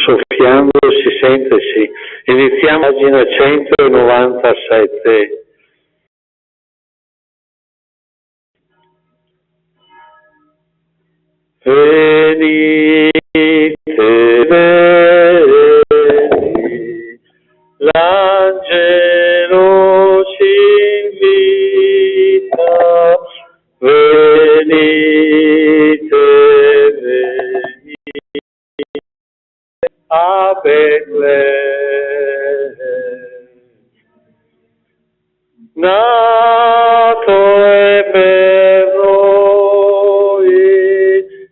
Soffiando si sente, sì. Iniziamo pagina 197. Venite, veni, l'angelo ci invita, venite, veni, a Betlemme. Nato è per noi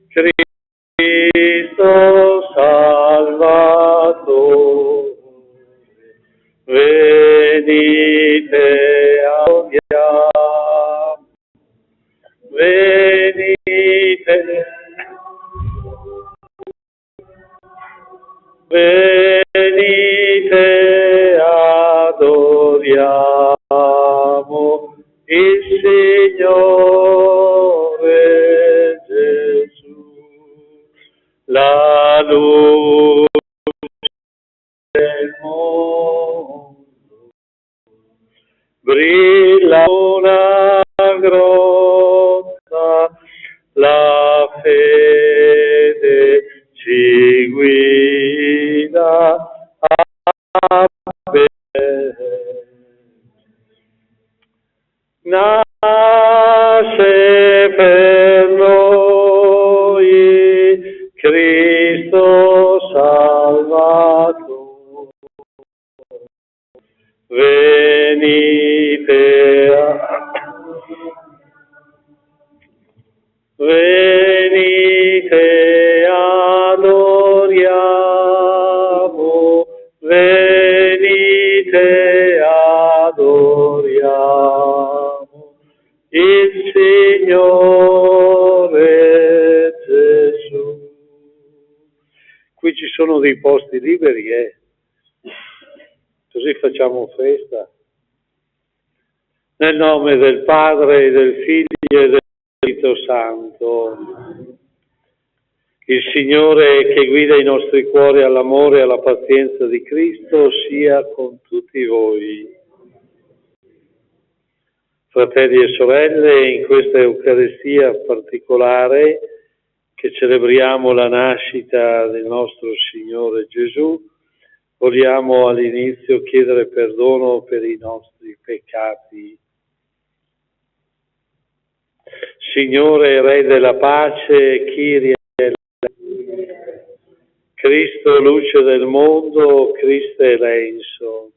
Cristo Salvatore, venite adoriamo, venite, venite adoriamo il Signore Gesù, la luce del mondo, brilla una grotta, la fede ci guida a Betlemme. Nasce per noi Cristo Salvatore, venite adoriamo, venite adoriamo il Signore Gesù. Qui ci sono dei posti liberi, così facciamo festa. Nel nome del Padre, e del Figlio e del Spirito Santo. Il Signore che guida i nostri cuori all'amore e alla pazienza di Cristo sia con tutti voi. Fratelli e sorelle, in questa Eucaristia particolare che celebriamo la nascita del nostro Signore Gesù, vogliamo all'inizio chiedere perdono per i nostri peccati. Signore Re della pace, Kyrie, Cristo luce del mondo, Cristo eleison.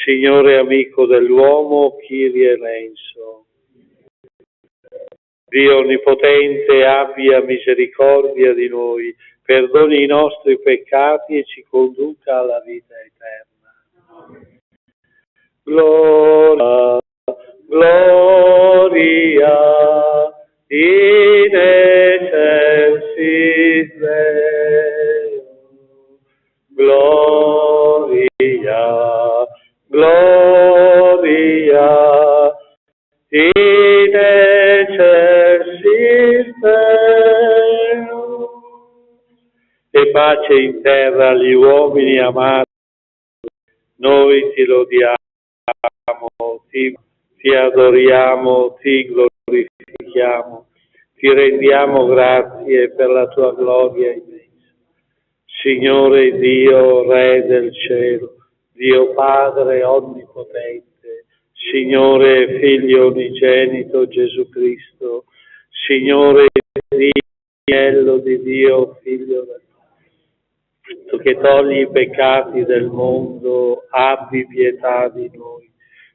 Signore amico dell'uomo, Kyrie eleison. Dio Onnipotente abbia misericordia di noi, perdoni i nostri peccati e ci conduca alla vita eterna. Gloria, gloria in excelsis Deo. Gloria, gloria in excelsis Deo. E pace in terra agli uomini amati. Noi ti lodiamo, ti adoriamo, ti glorifichiamo, ti rendiamo grazie per la tua gloria immensa. Signore Dio, Re del cielo, Dio Padre onnipotente, Signore Figlio unigenito Gesù Cristo, Signore Dio, Agnello di Dio, Figlio del Padre, tu che togli i peccati del mondo, abbi pietà di noi.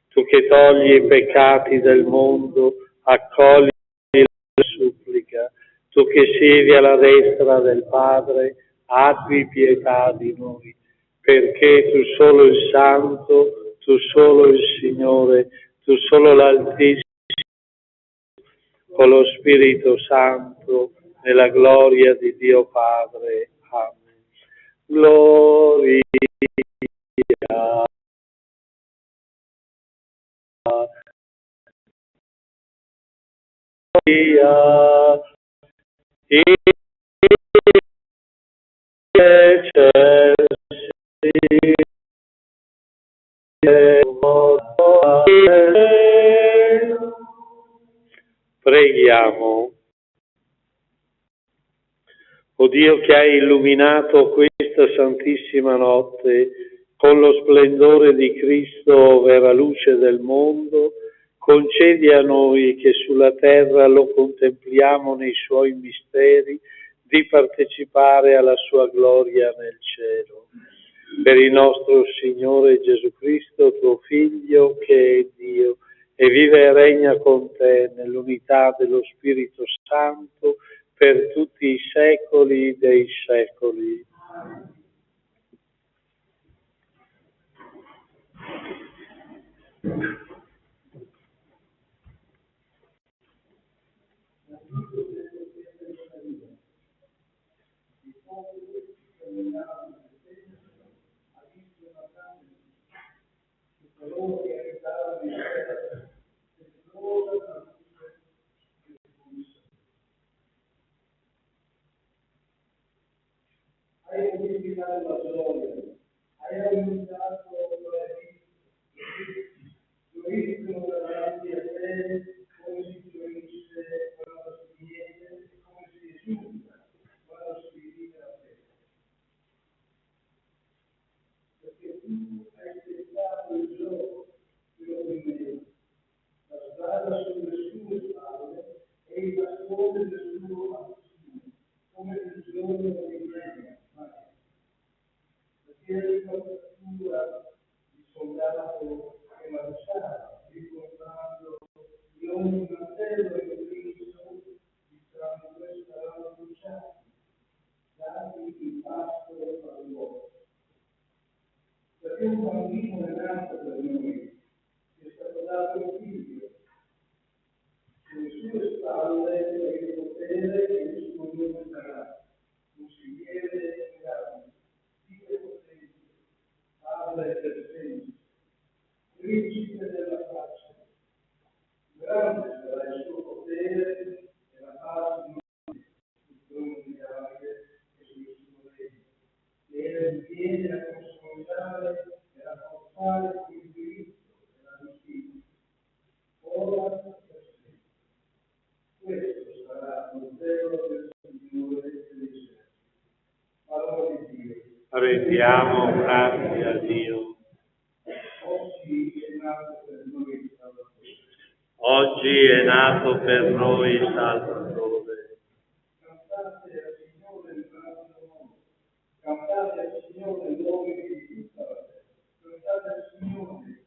Tu che togli i peccati del mondo, accogli la supplica. Tu che siedi alla destra del Padre, abbi pietà di noi, perché tu solo il Santo, tu solo il Signore, tu solo l'Altissimo, con lo Spirito Santo, nella gloria di Dio Padre. Amen. Gloria in excelsis Deo. Preghiamo. O Dio che hai illuminato questa santissima notte con lo splendore di Cristo, vera luce del mondo, concedi a noi che sulla terra lo contempliamo nei suoi misteri, di partecipare alla sua gloria nel cielo. Per il nostro Signore Gesù Cristo, tuo Figlio, che è Dio, e vive e regna con te nell'unità dello Spirito Santo, per tutti i secoli dei secoli. Hai modificato la gioia, hai aumentato la gioiscono davanti a te come si gioisce quando si viene, come si esulta quando si vive a te. Perché tu hai spettato il gioco che lo viveva, la strada sulle sue spalle e il bastone del suo mano, come il giorno di Maria. Perché la fattura di soldato che marciava, ricordando di ogni mantello e Cristo, di sangue saranno bruciati, dati il pasto all'uomo. Perché un bambino è nato per noi, è stato dato un figlio, sulle sue spalle è il potere e il suo nome sarà, consigliere e grande, Dio potente, Padre per sempre, Principe della pace. Grande sarà il suo potere e la pace di Rendiamo grazie a Dio. Oggi è nato per noi il Salvatore. Cantate al Signore nuove di tutta la terra. Cantate al Signore,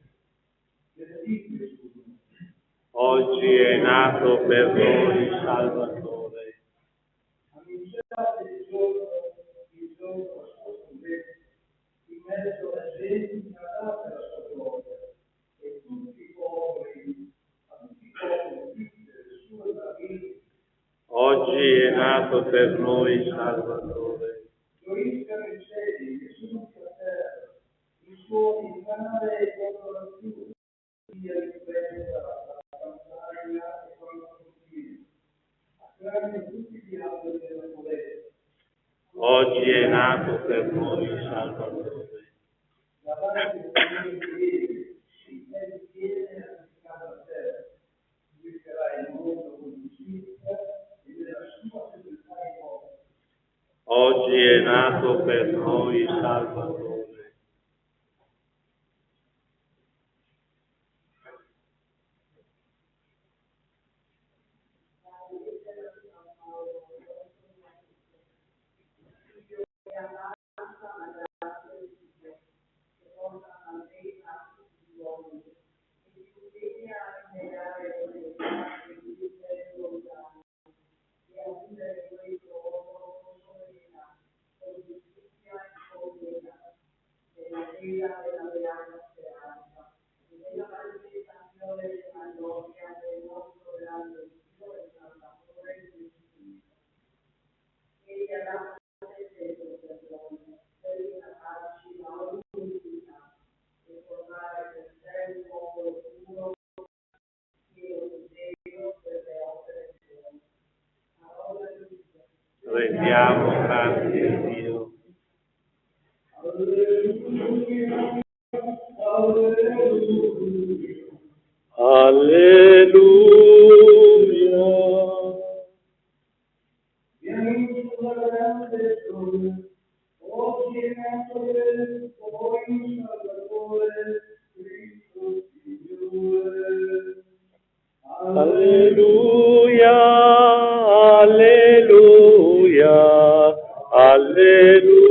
benedite il suo nome. Oggi è nato per noi il Salvatore. Annunciate il giorno nascosto in mezzo alla gente, cantate la sua gloria, e tutti i popoli, tutte le sue meraviglie. Oggi è nato per noi il Salvatore. Gioiscano i cieli che sono sulla terra, il suo infame e contro la più, sia ripresa la campagna e con la confine. Acclamino tutti gli alberi della foresta. Oggi è nato per noi il Salvatore. Davanti a lui piede, si viene a toccare la terra. Giudicherà il mondo con giustizia e della sua fedeltà ai popoli. Oggi è nato per noi il Salvatore. Rendiamo grazie a Dio. Alleluia. Oggi è nato per voi il Salvatore, Cristo Signore. Alleluia, alleluia, alleluia.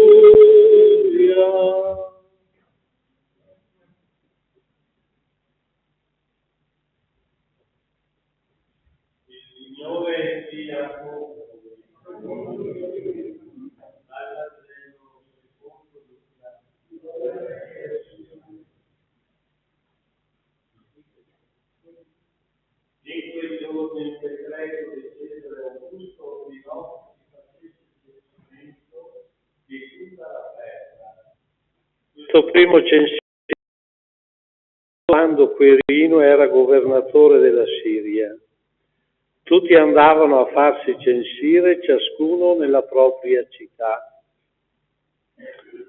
Il Signore sia con voi. In quei giorni il decreto di Cesare Augusto ordinò che si facesse censimento di tutta la terra. Questo primo censimento quando Quirino era governatore della Siria. Tutti andavano a farsi censire, ciascuno nella propria città.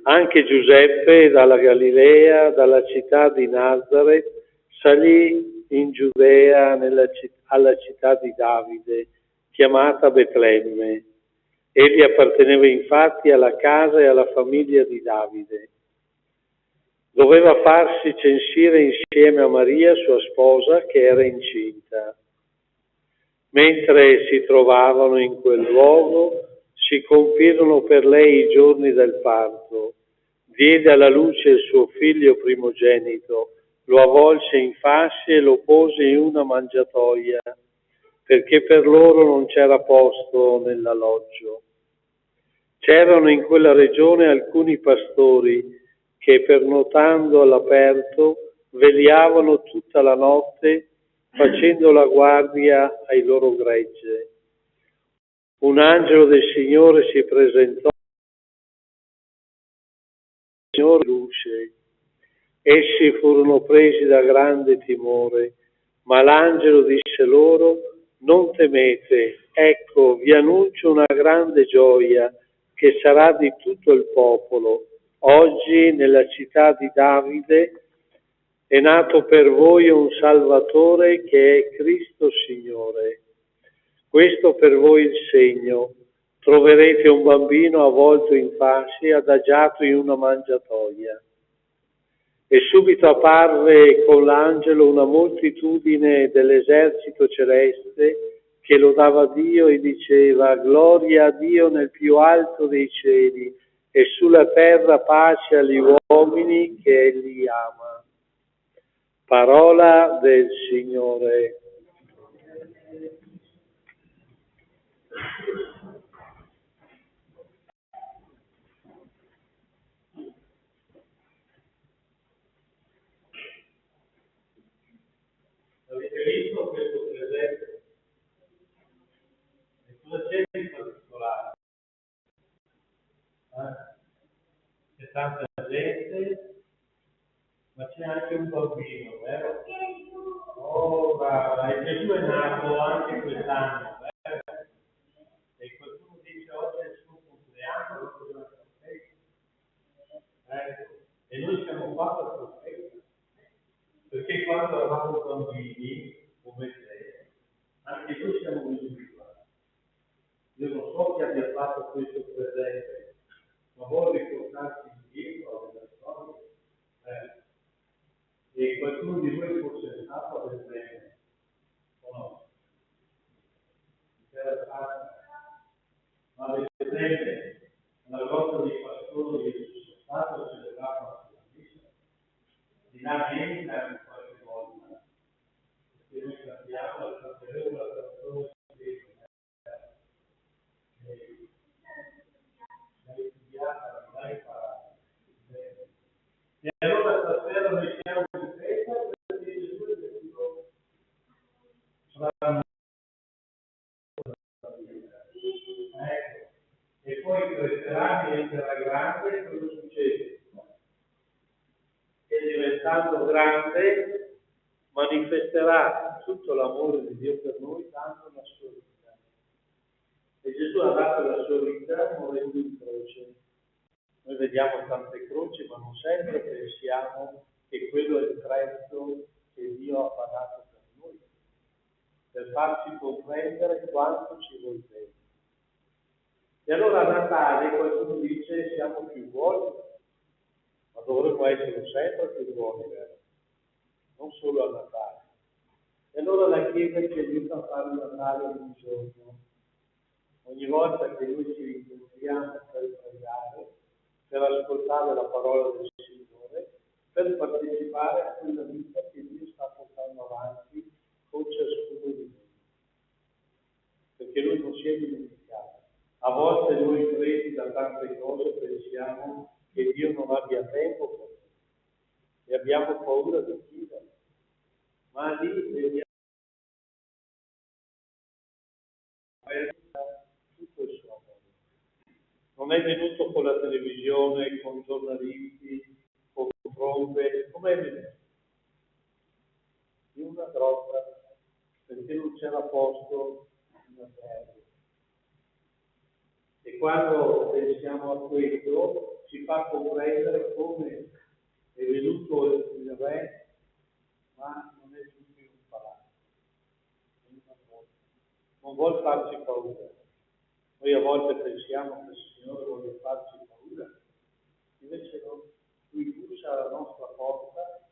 Anche Giuseppe dalla Galilea, dalla città di Nazaret, salì in Giudea alla città di Davide, chiamata Betlemme. Egli apparteneva infatti alla casa e alla famiglia di Davide. Doveva farsi censire insieme a Maria, sua sposa, che era incinta. Mentre si trovavano in quel luogo, si compirono per lei i giorni del parto. Diede alla luce il suo figlio primogenito, lo avvolse in fasce e lo pose in una mangiatoia, perché per loro non c'era posto nell'alloggio. C'erano in quella regione alcuni pastori che, pernotando all'aperto, vegliavano tutta la notte facendo la guardia ai loro gregge. Un angelo del Signore si presentò, il Signore luce. Essi furono presi da grande timore, ma l'angelo disse loro: non temete, ecco, vi annuncio una grande gioia che sarà di tutto il popolo. Oggi nella città di Davide è nato per voi un Salvatore che è Cristo Signore. Questo per voi il segno: troverete un bambino avvolto in fasce, adagiato in una mangiatoia. E subito apparve con l'angelo una moltitudine dell'esercito celeste che lodava Dio e diceva: gloria a Dio nel più alto dei cieli e sulla terra pace agli uomini che Egli ama. Parola del Signore. Avete visto questo presente? E cosa c'è di particolare? C'è tanta gente, ma c'è anche un bambino, vero? Oh, brava, e Gesù è nato anche quest'anno, vero? E qualcuno dice oggi è il suo compleanno, allora cosa festa? Ecco, e noi siamo qua per questa festa. Perché quando eravamo bambini, come te, anche noi siamo venuti qua. Io non so chi abbia fatto questo presente, ma vuoi ricordarsi indietro della storia? E qualcuno di voi fosse stato a Betlemme, o no? Ma a Betlemme, una grotta dei pastori che sono stato celebrato la messa, di là entra qualche volta, perché noi sappiamo la canzone l'hai studiata, l'hai imparata. E allora stasera noi siamo in festa perché Gesù è venuto saranno ecco. E poi crescerà, diventerà grande, cosa succede? E diventando grande manifesterà tutto l'amore di Dio per noi dando la sua vita. E Gesù ha dato la sua vita morendo in croce. Noi vediamo tante croci, ma non sempre pensiamo che quello è il prezzo che Dio ha pagato per noi, per farci comprendere quanto ci vuole bene. E allora a Natale qualcuno dice siamo più buoni, ma dovremmo essere sempre più buoni, vero? Non solo a Natale. E allora la Chiesa ci aiuta a fare Natale ogni giorno. Ogni volta che noi ci incontriamo per pregare, per ascoltare la parola del Signore, per partecipare a quella vita che Dio sta portando avanti con ciascuno di noi. Perché Lui non si è dimenticato. A volte noi presi da tante cose pensiamo che Dio non abbia tempo per noi e abbiamo paura di chiedere. Ma lì vediamo tutto il suo amore. Non è venuto con la televisione, con giornalisti, con trombe, come è venuto? In una grotta, perché non c'era posto in una terra. E quando pensiamo a questo ci fa comprendere come è venuto il re, ma non è venuto in un palazzo, in una grotta. Non vuol farci paura. Noi a volte pensiamo che il Signore vuole farci paura, invece no, Lui bussa alla nostra porta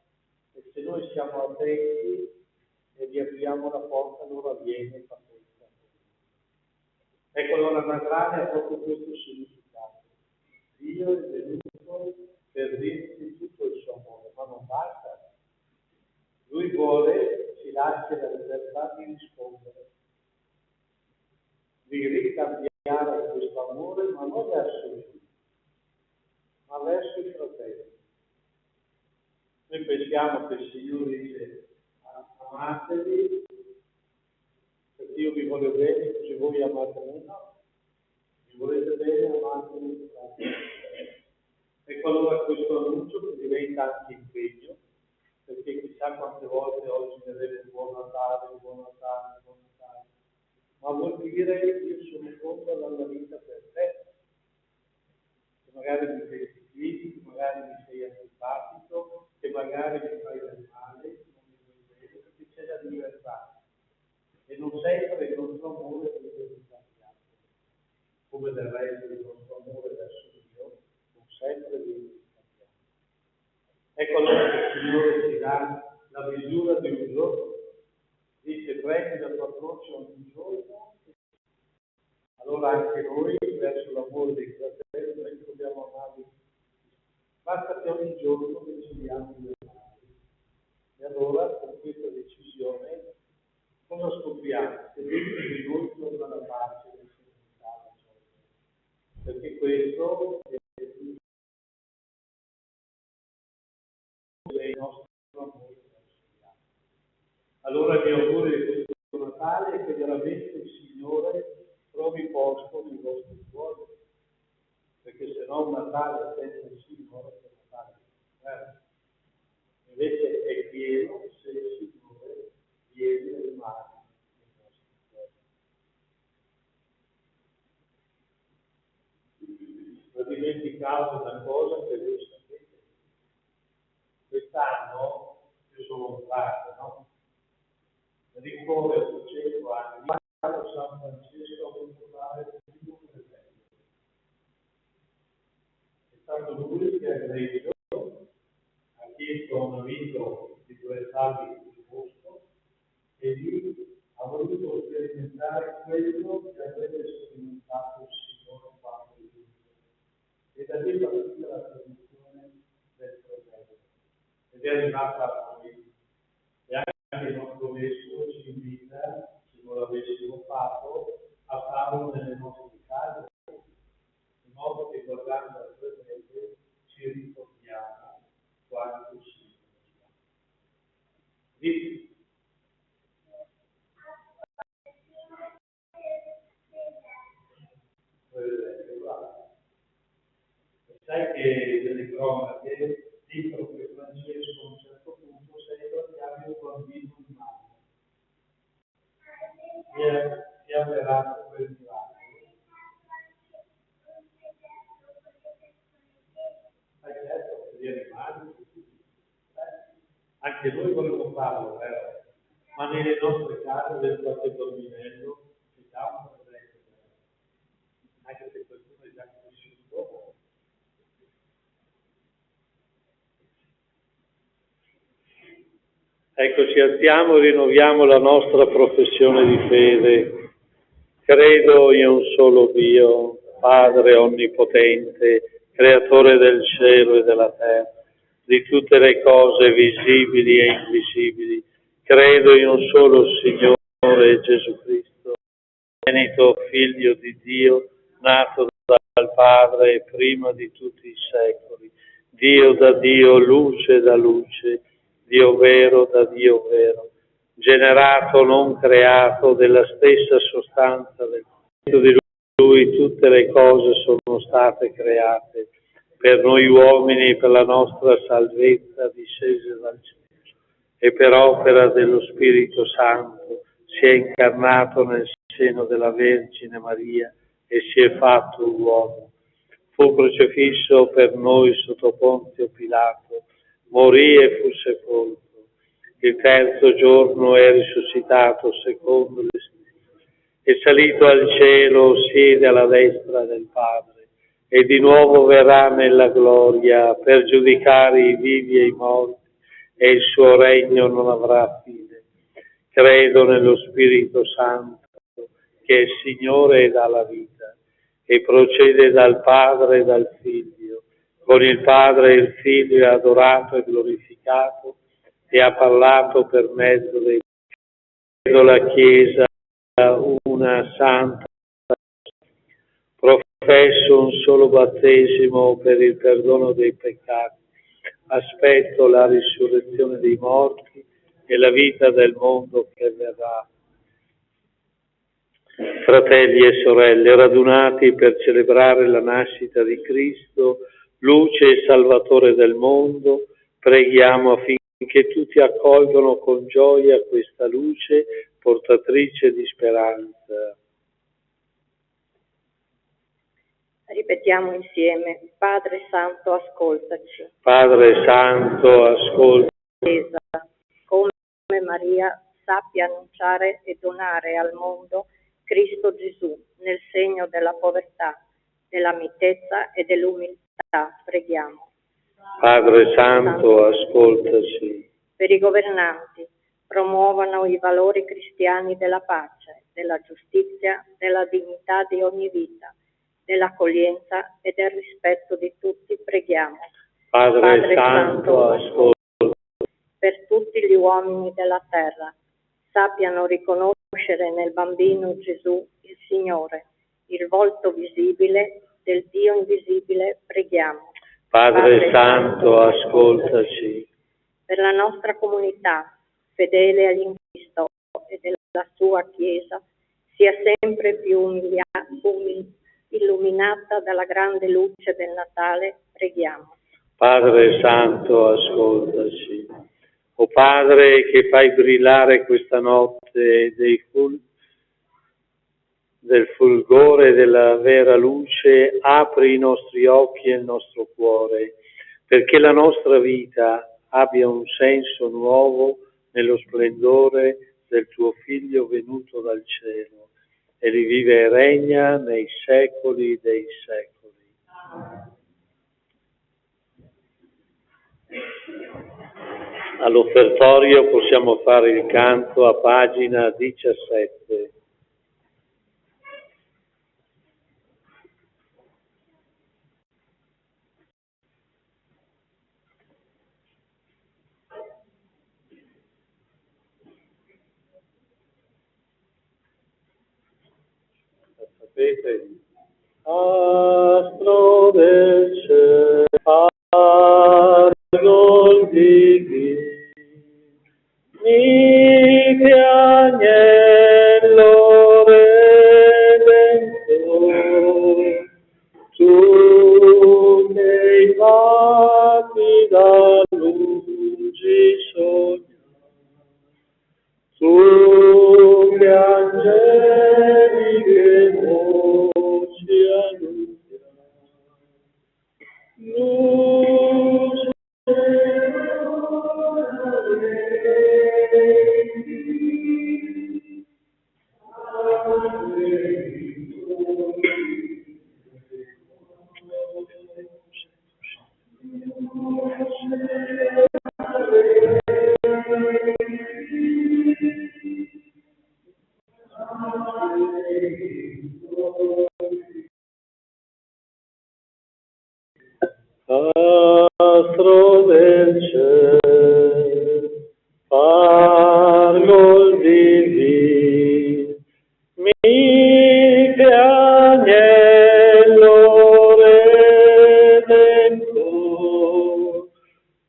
e se noi siamo attenti e gli apriamo la porta, allora viene e fa questa. Ecco, allora Natale ha proprio questo significato. Dio è venuto per dirci tutto il suo amore, ma non basta. Lui vuole, ci lascia la libertà di rispondere, di ricambiare questo amore, ma non verso lui, ma verso i fratelli. Noi pensiamo che il Signore dice amatevi, perché io vi voglio bene, così voi amate me, no. Vi volete bene, amatemi. Ecco allora questo annuncio che diventa anche impegno, perché chissà quante volte oggi ne avete un buon Natale, un buon Natale, un buon Natale. Ma vuol dire che io sono pronto dalla vita per te, che magari mi sei schifo, che magari mi sei antipatico, che magari mi fai del male, non mi vuoi bene, perché c'è la libertà. E non sempre il nostro amore deve cambiare. come del resto del nostro amore verso Dio, non sempre viene scambiato. Ecco allora che il Signore ci dà la misura di un giorno. Dice: prendi la tua croce ogni giorno. Allora anche noi, verso l'amore dei fratelli, noi dobbiamo amarli. Basta che ogni giorno decidiamo di amarli. E allora, con questa decisione, cosa scopriamo? Che dentro di noi torna la pace e la serenità. Perché questo è il nostro amore. Allora il mio augurio di questo Natale è che veramente il Signore trovi posto nei vostri cuori, perché se no un Natale senza il Signore è un Natale. Invece è pieno se il Signore viene e rimane nei nostri cuori. Ho dimenticato una cosa che voi sapete. Quest'anno io sono un padre, no? Ricorre a 800 anni, San Francesco a culturare il primo presente. È stato lui che a Greggio ha chiesto a un amico di prestargli il posto e lì ha voluto sperimentare quello che avrebbe sperimentato il Signore quando è venuto. E da lì partita la tradizione del fratello. Ed è arrivata a noi. E anche il nostro vescovo ci invita, se non l'avessimo fatto, a farlo nelle nostre case, in modo che guardando al presente ci ricordiamo quanto si dice. Sai che delle cronache dicono che Francesco a un certo punto sembra che abbia un bambino in mano. Si è avverato quel miracolo. Certo, per gli animali, anche noi vogliamo farlo, vero? Ma nelle nostre case del qualche bambinello ci dà un presente, anche se qualcuno è già cresciuto. Ecco, ci alziamo e rinnoviamo la nostra professione di fede. Credo in un solo Dio, Padre onnipotente, creatore del cielo e della terra, di tutte le cose visibili e invisibili. Credo in un solo Signore Gesù Cristo, unigenito Figlio di Dio, nato dal Padre prima di tutti i secoli, Dio da Dio, luce da luce, Dio vero da Dio vero, generato, non creato, della stessa sostanza del Cristo. Di Lui tutte le cose sono state create, per noi uomini, per la nostra salvezza, discese dal cielo, e per opera dello Spirito Santo si è incarnato nel seno della Vergine Maria e si è fatto uomo. Fu crocifisso per noi sotto Ponzio Pilato, morì e fu sepolto. Il terzo giorno è risuscitato secondo le scritture, è salito al cielo, siede alla destra del Padre e di nuovo verrà nella gloria per giudicare i vivi e i morti, e il suo regno non avrà fine. Credo nello Spirito Santo, che è Signore e dà la vita, e procede dal Padre e dal Figlio. Con il Padre e il Figlio è adorato e glorificato, e ha parlato per mezzo dei credo la Chiesa una santa, professo un solo battesimo per il perdono dei peccati, aspetto la risurrezione dei morti e la vita del mondo che verrà. Fratelli e sorelle, radunati per celebrare la nascita di Cristo, luce e Salvatore del mondo, preghiamo affinché tutti accolgano con gioia questa luce portatrice di speranza. Ripetiamo insieme: Padre Santo, ascoltaci. Padre Santo, ascolta. Come Maria sappia annunciare e donare al mondo Cristo Gesù, nel segno della povertà, della mitezza e dell'umiltà, preghiamo. Padre Santo, ascoltaci. Per i governanti, promuovano i valori cristiani della pace, della giustizia, della dignità di ogni vita, dell'accoglienza e del rispetto di tutti, preghiamo. Padre Santo, ascoltaci. Per tutti gli uomini della terra, sappiano riconoscere nel bambino Gesù il Signore, il volto visibile del Dio invisibile, preghiamo. Padre Santo, ascoltaci. Per la nostra comunità, fedele in Cristo e della sua Chiesa, sia sempre più illuminata dalla grande luce del Natale, preghiamo. Padre Santo, ascoltaci. O Padre che fai brillare questa notte del fulgore della vera luce, apri i nostri occhi e il nostro cuore, perché la nostra vita abbia un senso nuovo nello splendore del tuo Figlio venuto dal cielo, e rivive e regna nei secoli dei secoli. All'offertorio possiamo fare il canto a pagina 17. Sapete? Astro del cielo, pargol divino, mi agnello redentore, tu che vatti da luci sogni, tu che angeli che voci annunziano, luce astro del cielo, pargol divino, mite agnello redentore,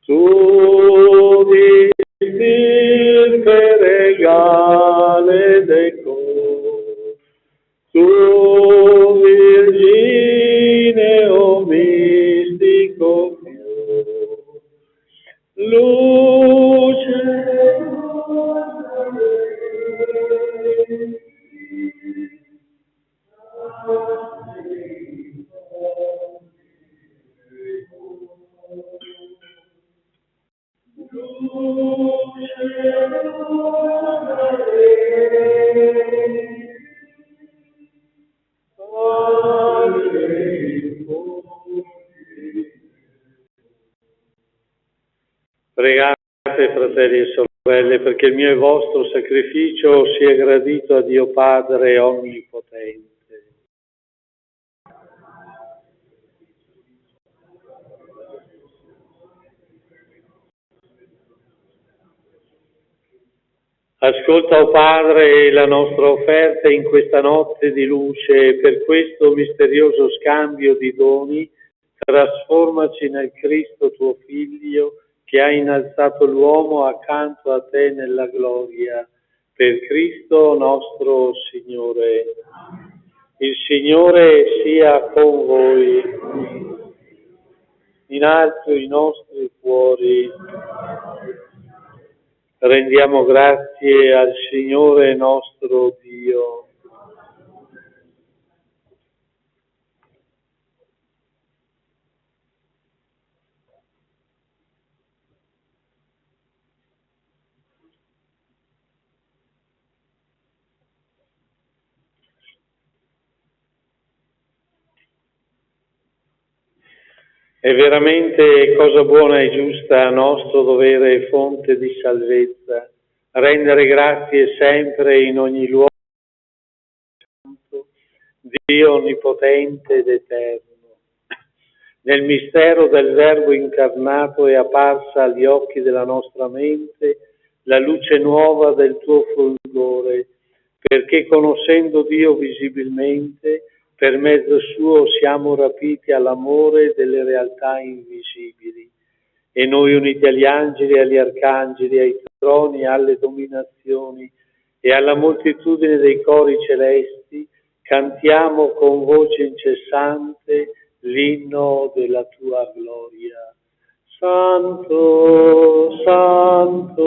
tu distirpe regale decor, tu Virgine o mistico fior, luce Pregate, fratelli e sorelle, perché il mio e vostro sacrificio sia gradito a Dio Padre Onnipotente. Ascolta, o Padre, la nostra offerta in questa notte di luce, e per questo misterioso scambio di doni, trasformaci nel Cristo tuo Figlio, che ha innalzato l'uomo accanto a te nella gloria. Per Cristo nostro Signore. Il Signore sia con voi. In alto i nostri cuori. Rendiamo grazie al Signore nostro Dio. È veramente cosa buona e giusta, nostro dovere e fonte di salvezza, rendere grazie sempre in ogni luogo, Dio onnipotente ed eterno. Nel mistero del Verbo incarnato è apparsa agli occhi della nostra mente la luce nuova del tuo fulgore, perché conoscendo Dio visibilmente, per mezzo suo siamo rapiti all'amore delle realtà invisibili. E noi uniti agli angeli, agli arcangeli, ai troni, alle dominazioni e alla moltitudine dei cori celesti, cantiamo con voce incessante l'inno della tua gloria. Santo, Santo,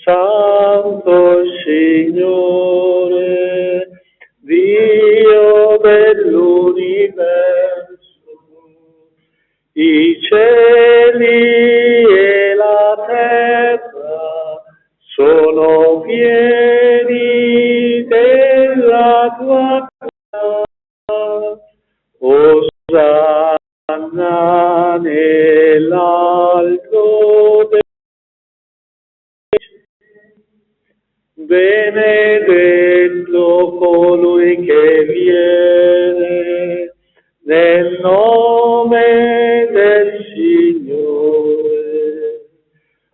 Santo il Signore, Dio dell'universo. I cieli e la terra sono pieni della tua gloria. Osanna nell'alto del benedetto colui che viene nel nome del Signore.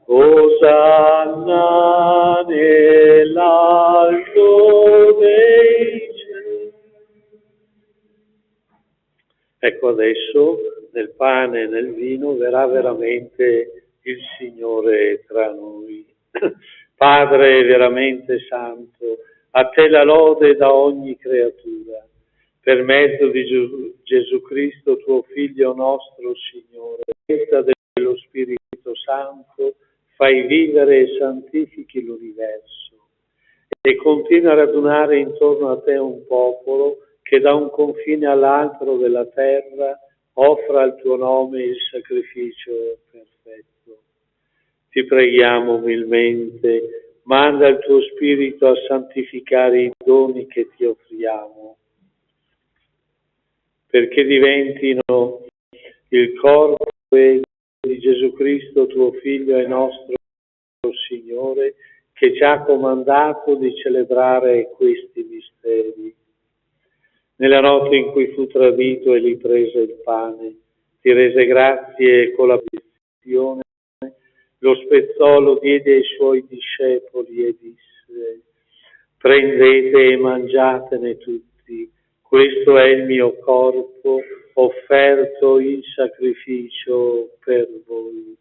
Osanna nell'alto dei cieli. Ecco adesso nel pane e nel vino verrà veramente il Signore tra noi. Padre veramente santo, a te la lode da ogni creatura, per mezzo di Gesù Cristo, tuo Figlio nostro Signore, dello Spirito Santo, fai vivere e santifichi l'universo e continua a radunare intorno a te un popolo che da un confine all'altro della terra offra al tuo nome il sacrificio perfetto. Ti preghiamo umilmente, manda il tuo Spirito a santificare i doni che ti offriamo, perché diventino il corpo di Gesù Cristo, tuo Figlio e nostro Signore, che ci ha comandato di celebrare questi misteri. Nella notte in cui fu tradito e gli prese il pane, ti rese grazie con la benedizione, lo spezzò, lo diede ai suoi discepoli e disse: prendete e mangiatene tutti, questo è il mio corpo offerto in sacrificio per voi.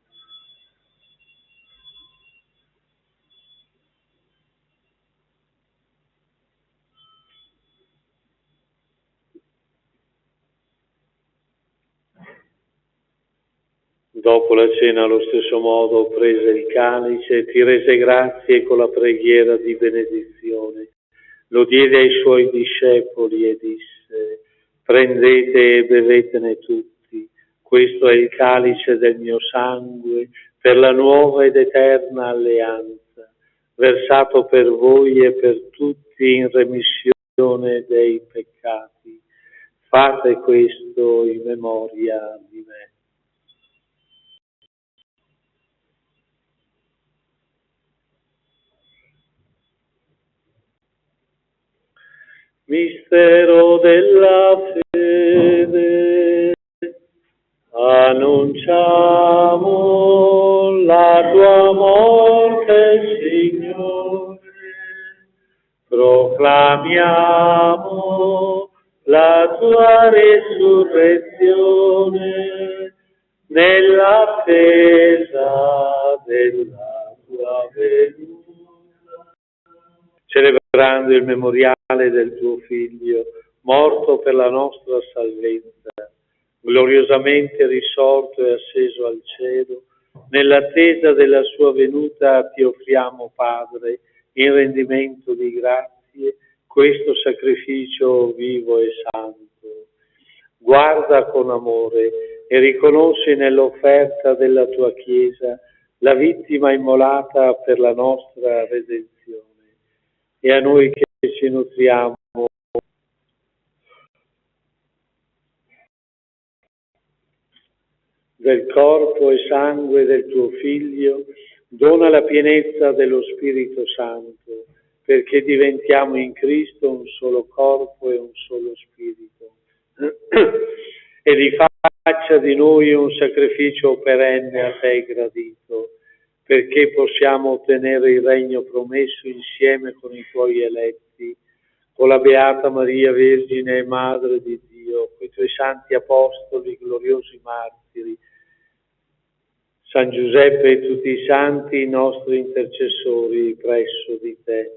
Dopo la cena, allo stesso modo, prese il calice e ti rese grazie con la preghiera di benedizione. Lo diede ai suoi discepoli e disse: prendete e bevetene tutti, questo è il calice del mio sangue per la nuova ed eterna alleanza, versato per voi e per tutti in remissione dei peccati. Fate questo in memoria di me. Mistero della fede, annunciamo la tua morte, Signore, proclamiamo la tua resurrezione nell'attesa della tua venuta. Celebrando il memoriale del tuo Figlio, morto per la nostra salvezza, gloriosamente risorto e asceso al cielo, nell'attesa della sua venuta ti offriamo, Padre, in rendimento di grazie, questo sacrificio vivo e santo. Guarda con amore e riconosci nell'offerta della tua Chiesa la vittima immolata per la nostra redenzione. E a noi che ci nutriamo del corpo e sangue del tuo Figlio, dona la pienezza dello Spirito Santo, perché diventiamo in Cristo un solo corpo e un solo Spirito. E rifaccia di noi un sacrificio perenne a te gradito, perché possiamo ottenere il regno promesso insieme con i tuoi eletti, con la Beata Maria Vergine e Madre di Dio, con i tuoi santi apostoli, gloriosi martiri, San Giuseppe e tutti i santi, i nostri intercessori presso di te.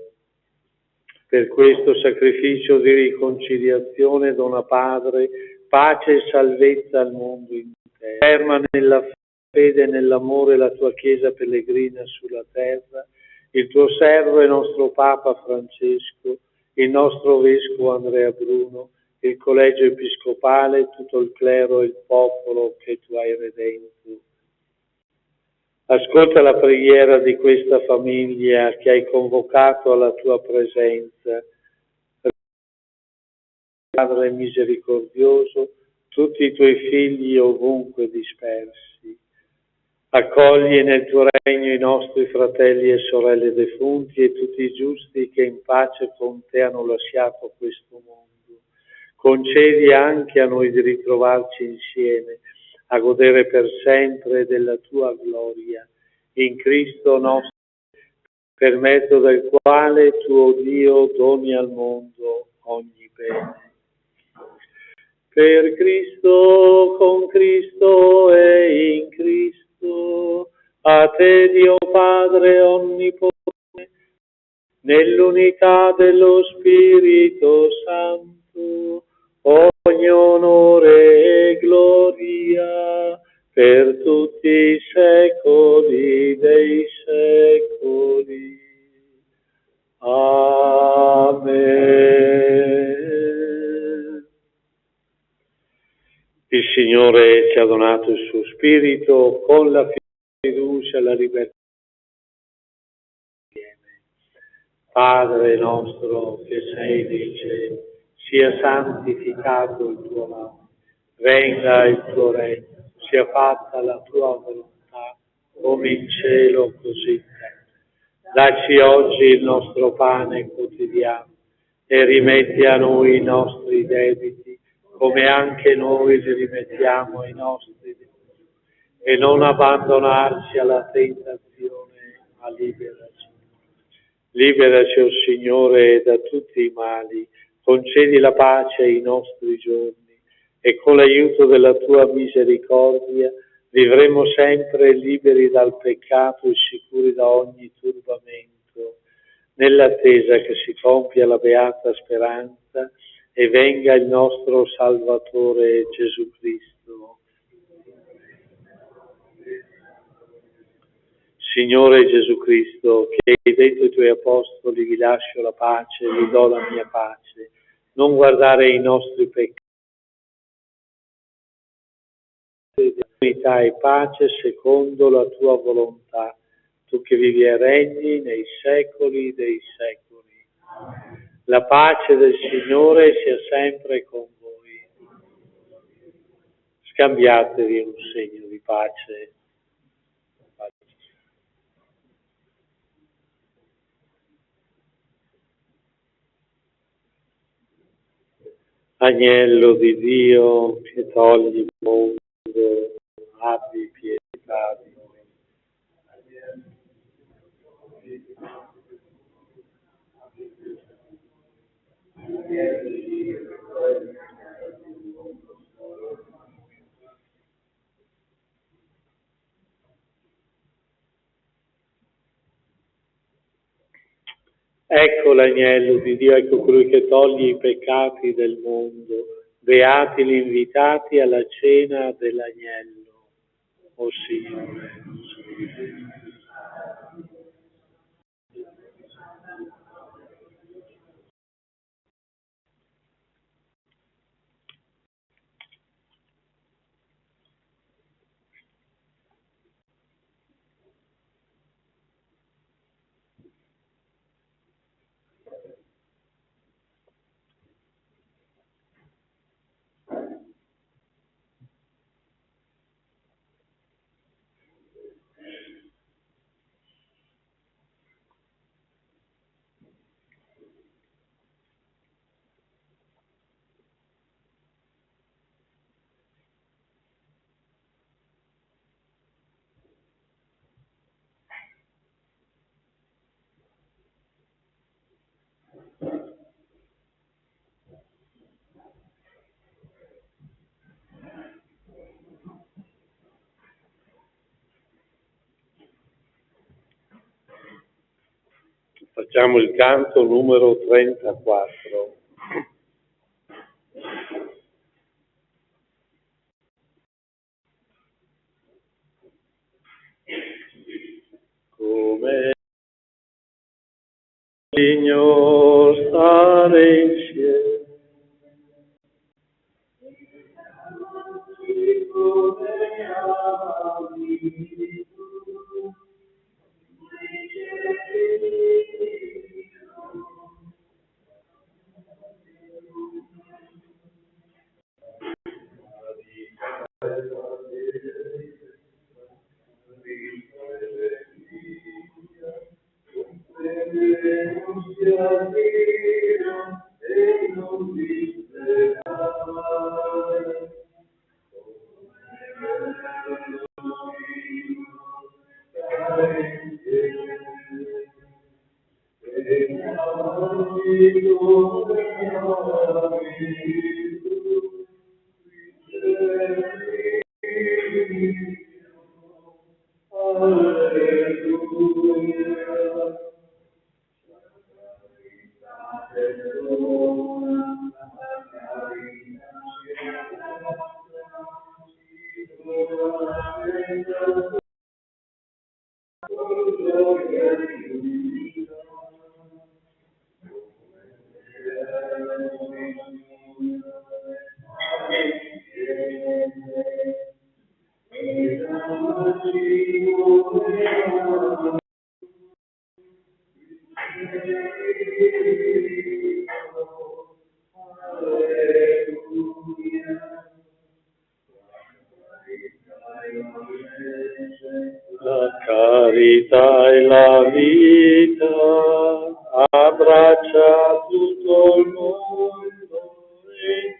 Per questo sacrificio di riconciliazione dona Padre, pace e salvezza al mondo intero. Ferma nella fede e nell'amore la tua Chiesa pellegrina sulla terra, il tuo servo e nostro Papa Francesco, il nostro Vescovo Andrea Bruno, il Collegio Episcopale, tutto il clero e il popolo che tu hai redento. Ascolta la preghiera di questa famiglia che hai convocato alla tua presenza. Padre misericordioso, tutti i tuoi figli ovunque dispersi. Accogli nel tuo regno i nostri fratelli e sorelle defunti e tutti i giusti che in pace con te hanno lasciato questo mondo. Concedi anche a noi di ritrovarci insieme, a godere per sempre della tua gloria, in Cristo nostro, per mezzo del quale tuo Dio doni al mondo ogni bene. Per Cristo, con Cristo e in Cristo, a te Dio Padre Onnipotente, nell'unità dello Spirito Santo, ogni onore e gloria per tutti i secoli dei secoli. Amen. Il Signore ci ha donato il suo Spirito con la fiducia e la libertà. Padre nostro che sei nei cieli, sia santificato il tuo nome, venga il tuo regno, sia fatta la tua volontà, come in cielo così in terra. Dacci oggi il nostro pane quotidiano e rimetti a noi i nostri debiti, come anche noi li rimettiamo ai nostri debitori. E non abbandonarci alla tentazione, ma liberaci. Liberaci, o Signore, da tutti i mali, concedi la pace ai nostri giorni e con l'aiuto della tua misericordia vivremo sempre liberi dal peccato e sicuri da ogni turbamento, nell'attesa che si compia la beata speranza e venga il nostro Salvatore Gesù Cristo. Signore Gesù Cristo, che hai detto ai tuoi apostoli, vi lascio la pace, vi do la mia pace, non guardare i nostri peccati, unità e pace secondo la tua volontà, tu che vivi e regni nei secoli dei secoli. La pace del Signore sia sempre con voi. Scambiatevi un segno di pace. Agnello di Dio che togli il mondo, abbi pietà di noi. Ecco l'agnello di Dio, ecco colui che toglie i peccati del mondo. Beati gli invitati alla cena dell'agnello, o Signore. Facciamo il canto numero 34. Come Signor stare insieme, la carità e la vita abbraccia tutto il mondo e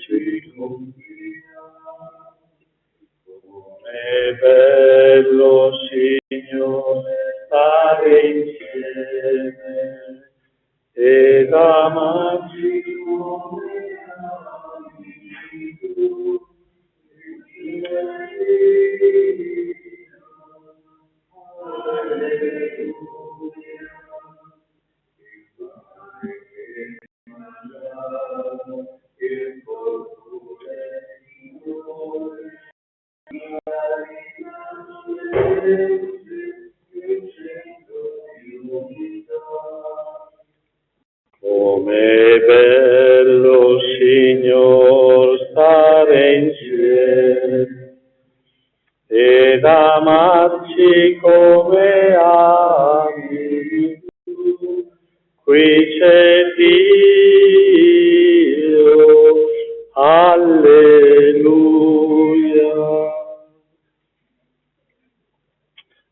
ci confina. Com'è bello, Signore, stare insieme ed amarci come ami tu. Com'è bello, Signor, stare insieme ed amarci come ami tu. Qui c'è Dio, alleluia.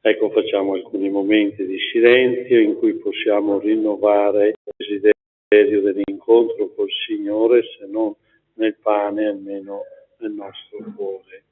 Ecco, facciamo alcuni momenti di silenzio in cui possiamo rinnovare il desiderio dell'incontro col Signore, se non nel pane, almeno nel nostro cuore.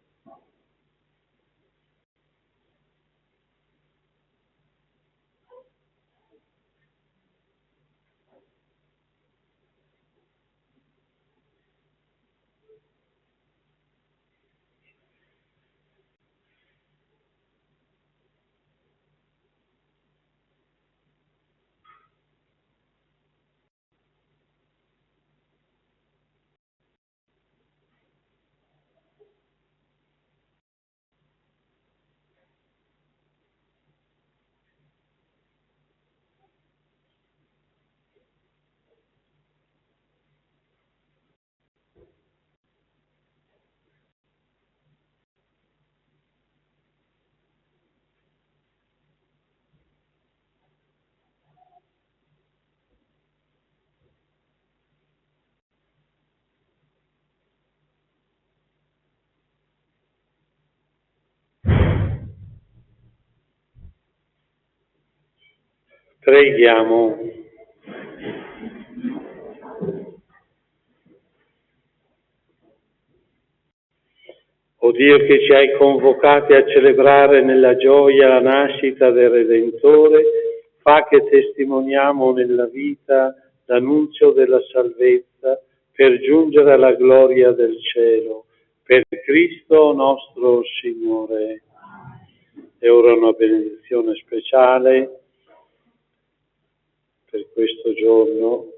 Preghiamo. O Dio che ci hai convocati a celebrare nella gioia la nascita del Redentore, fa che testimoniamo nella vita l'annunzio della salvezza per giungere alla gloria del cielo. Per Cristo nostro Signore. E ora una benedizione speciale. per questo giorno.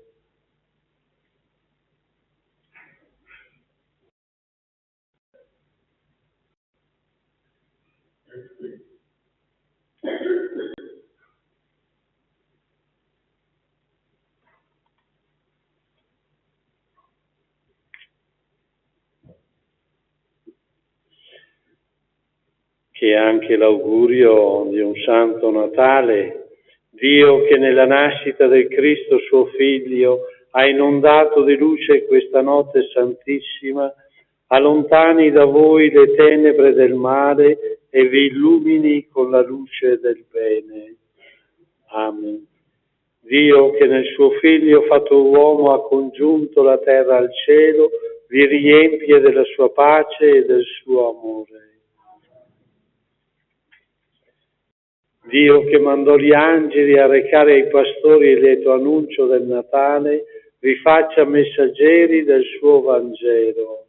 Che è anche l'augurio di un santo Natale, Dio che nella nascita del Cristo suo Figlio ha inondato di luce questa notte santissima, allontani da voi le tenebre del male e vi illumini con la luce del bene. Amen. Dio che nel suo Figlio fatto uomo ha congiunto la terra al cielo, vi riempie della sua pace e del suo amore. Dio che mandò gli angeli a recare ai pastori il lieto annuncio del Natale, vi faccia messaggeri del suo Vangelo.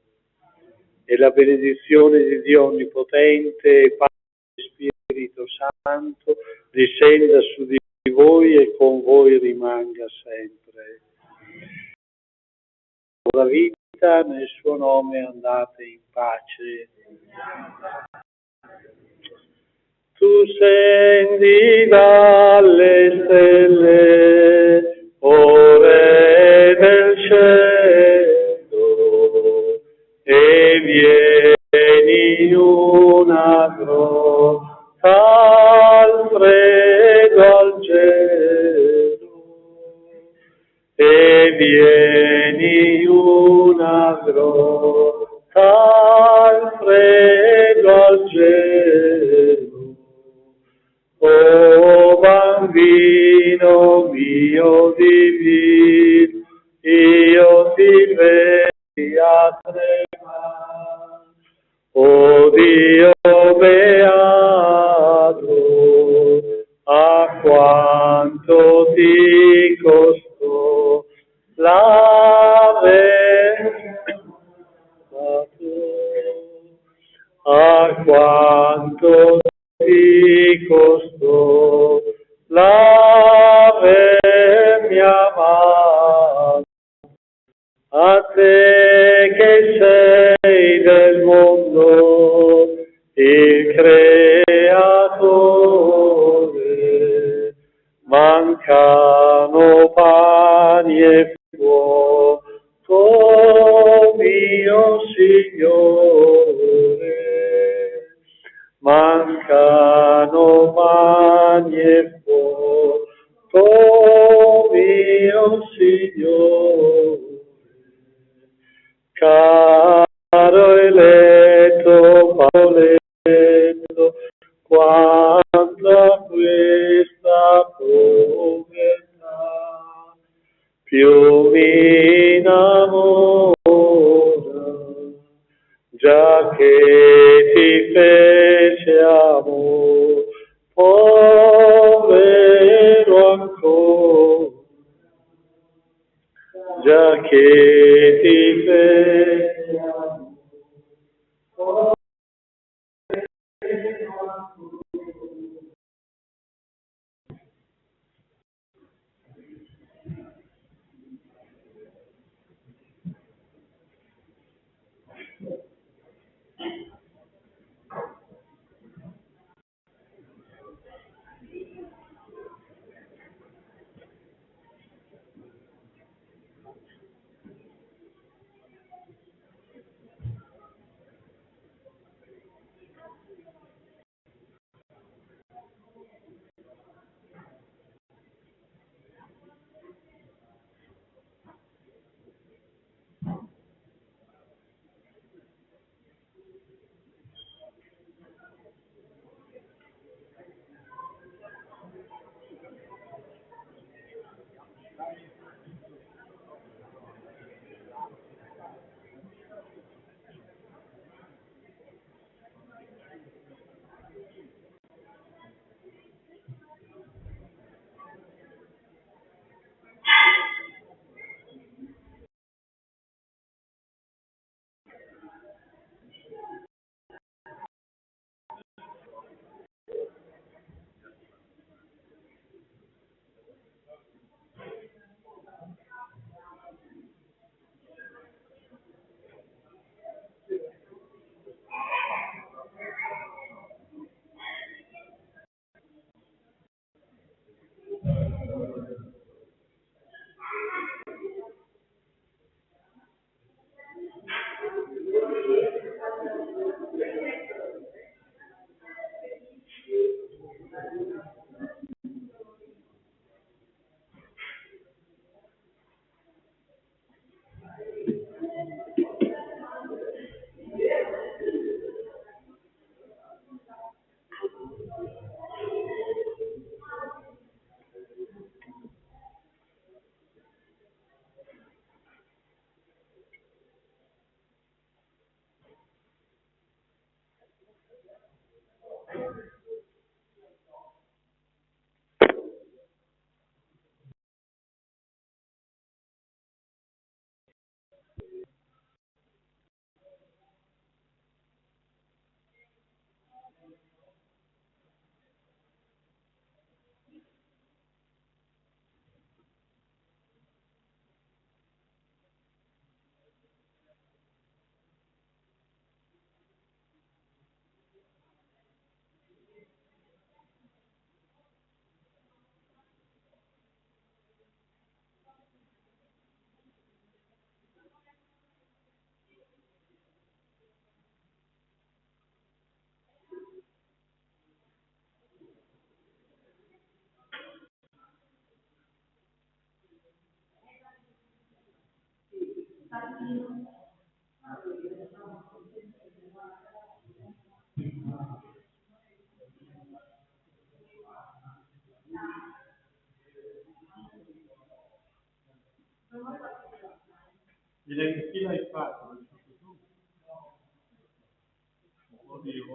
E la benedizione di Dio Onnipotente, Padre e Spirito Santo, discenda su di voi e con voi rimanga sempre. La vita, nel suo nome andate in pace. Tu scendi dalle stelle, o Re del cielo, e vieni in una grotta al freddo al gelo, e vieni in una grotta al freddo al gelo. O bambino mio divino, io ti vedi a tremare. O Dio beato, a quanto ti costò la a quanto ti costò l'avermi amato, a te che sei del mondo il creatore, mancano pani e fuoco, mio Signore. Mancano pani e fuoco, mio Signore. Caro eletto, Paoletto, quanto a questa povertà più mi innamora, già che ti fece amore, povero ancora, già che ti fece amore, Direi che chi l'hai fatto? Oddio,